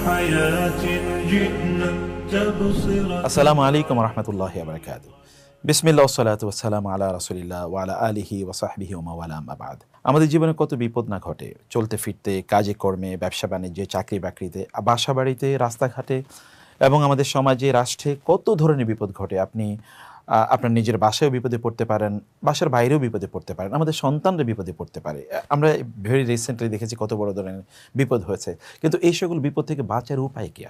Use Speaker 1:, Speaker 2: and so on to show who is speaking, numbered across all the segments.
Speaker 1: حياة جئنا تبصرة.
Speaker 2: আসসালামু আলাইকুম ওয়া রাহমাতুল্লাহি ওয়া বারাকাতুহু। বিসমিল্লাহ ওয়াসসালাতু ওয়াসসালামু আলা রাসূলিল্লাহ ওয়া আলা আলিহি ওয়া সাহবিহি ওয়া মাওয়ালা, আম্মা বা'দ। আমাদের জীবনে কত বিপদ না ঘটে, চলতে ফিরতে, কাজে কর্মে, ব্যবসা বাণিজ্যে, চাকরি বাকরিতে, বাসা বাড়িতে, রাস্তাঘাটে এবং আমাদের সমাজে, রাষ্ট্রে কত ধরনের বিপদ ঘটে। আপনি আপনার নিজের বাসায়ও বিপদে পড়তে পারেন, বাসার বাইরেও বিপদে পড়তে পারেন, আমাদের সন্তানরা বিপদে পড়তে পারে। আমরা ভেরি রিসেন্টলি দেখেছি কত বড় ধরনের বিপদ হয়েছে। কিন্তু এই সকল বিপদ থেকে বাঁচার উপায় কি?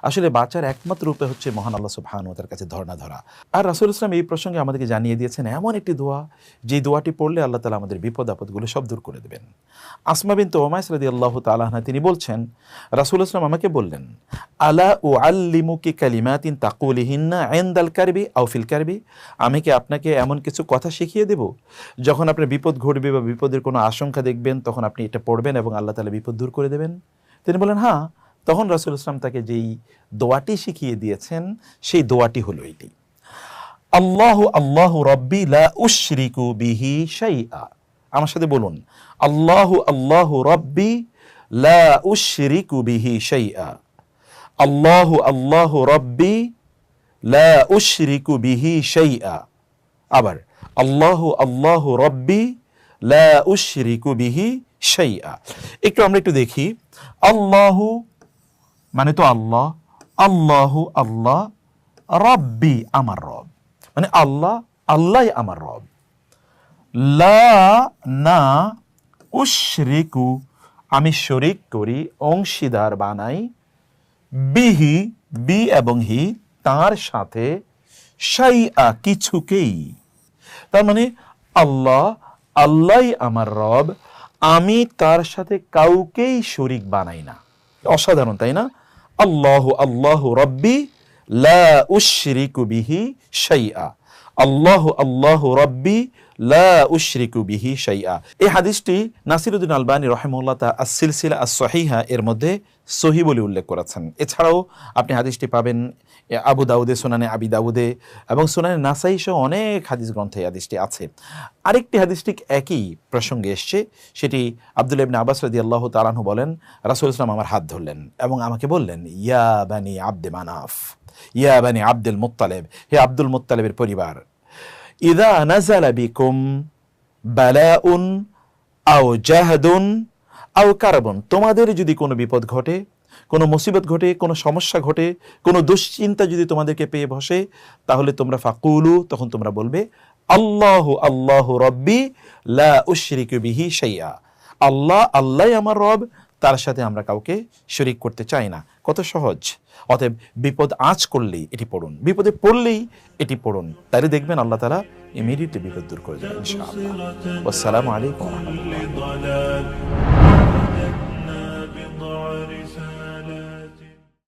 Speaker 2: আসলে বাঁচার একমাত্র উপায় হচ্ছে মহান আল্লাহ সুবহানাহু ওয়া তাআলার কাছে ধরনা ধরা। আর রাসূল ইসলাম এই প্রসঙ্গে আমাদেরকে জানিয়ে দিয়েছেন এমন একটি দোয়া, যে দোয়াটি পড়লে আল্লাহ তাআলা আমাদের বিপদ আপদগুলো সব দূর করে দেবেন। আসমা বিনত উমাইস রাদিয়াল্লাহু তাআলা আনহা তিনি বলছেন, রাসূল ইসলাম আমাকে বললেন, আলা উআল্লিমুকি কালিমাতিন তাকুলিহিন্না ইনদাল কারবি আও ফিল কারবি, আমি কি আপনাকে এমন কিছু কথা শিখিয়ে দেব, যখন আপনার বিপদ ঘটবে বা বিপদের কোনো আশঙ্কা দেখবেন, তখন আপনি এটা পড়বেন এবং আল্লাহ তাআলা বিপদ দূর করে দেবেন? তিনি বলেন হ্যাঁ। তখন রাসূল ইসলাম তাকে যেই দোয়াটি শিখিয়ে দিয়েছেন, সেই দোয়াটি হলো এটি, আল্লাহু আল্লাহু রাব্বি লা উশরিকু বিহি শাইআ। আমার সাথে বলুন, আল্লাহু আল্লাহু রাব্বি লা উশরিকু বিহি শাইআ। আল্লাহু আল্লাহু রাব্বি লা উশরিকু বিহি শাইআ। আবার আল্লাহু আল্লাহু রাব্বি লা উশরিকু বিহি শাইআ। আমরা একটু দেখি, আল্লাহু মানে তো আল্লাহ, আল্লাহু আল্লাহ, রাব্বি আমার রব, মানে আল্লাহ, আল্লাহ আমার রব। লা না উশরিকু আমি শরিক করি, অংশীদার বানাই, বিহি বি এবং হি তার সাথে, শাইআ কিছুকেই। তার মানে আল্লাহ, আল্লাহই আমার রব, আমি তার সাথে কাউকেই শরিক বানাই না। অসাধারণ, তাই না? আল্লাহু আল্লাহু রাব্বি লা উশরিকু বিহি শাইআ। আল্লাহু আল্লাহু রাব্বি লা উশরিকু বিহি শাইআ। এই হাদিসটি নাসিরউদ্দিন আলবানী রাহিমাহুল্লাহ তাআলা আস-সিলসিলা আস-সহিহা এর মধ্যে সহিহ বলে উল্লেখ করেছেন। এছাড়াও আপনি হাদিসটি পাবেন আবু দাউদে, সুনানে আবি দাউদে এবং সুনানে নাসাই সহ অনেক হাদিস গ্রন্থে হাদিসটি আছে। আরেকটি হাদিস ঠিক একই প্রসঙ্গে এসছে, সেটি আব্দুল্লাহ ইবনে আব্বাস রাদিয়াল্লাহু তাআলা আনহু বলেন, রাসূল সাল্লাল্লাহু আলাইহি ওয়াসাল্লাম আমার হাত ধরলেন এবং আমাকে বললেন, ইয়া বানি আব্দে মানাফ, ইয়া বানি আব্দুল মুত্তালিব, হে আব্দুল মুত্তালিবের পরিবার, ইযা নাযালা বিকুম বালাউন আও জাহদুন আও কারবুন, তোমাদের যদি কোনো বিপদ ঘটে, কোনো মুসিবত ঘটে, কোনো সমস্যা ঘটে, কোনো দুশ্চিন্তা যদি তোমাদেরকে পেয়ে বসে, তাহলে তোমরা ফাকুলু, তখন তোমরা বলবে, আল্লাহু আল্লাহু রাব্বি লা উশরিকু বিহি শাইআ। আল্লাহ, আল্লাহই আমার রব, তার সাথে আমরা কাউকে শরীক করতে চাই না। কত সহজ! অতএব বিপদ আঁচ করলেই এটি পড়ুন, বিপদে পড়লেই এটি পড়ুন, তাহলে দেখবেন আল্লাহ তাআলা ইমিডিয়েটলি বিপদ দূর করে দেবেন ইনশাআল্লাহ। আসসালামু আলাইকুম ওয়া রাহমাতুল্লাহ।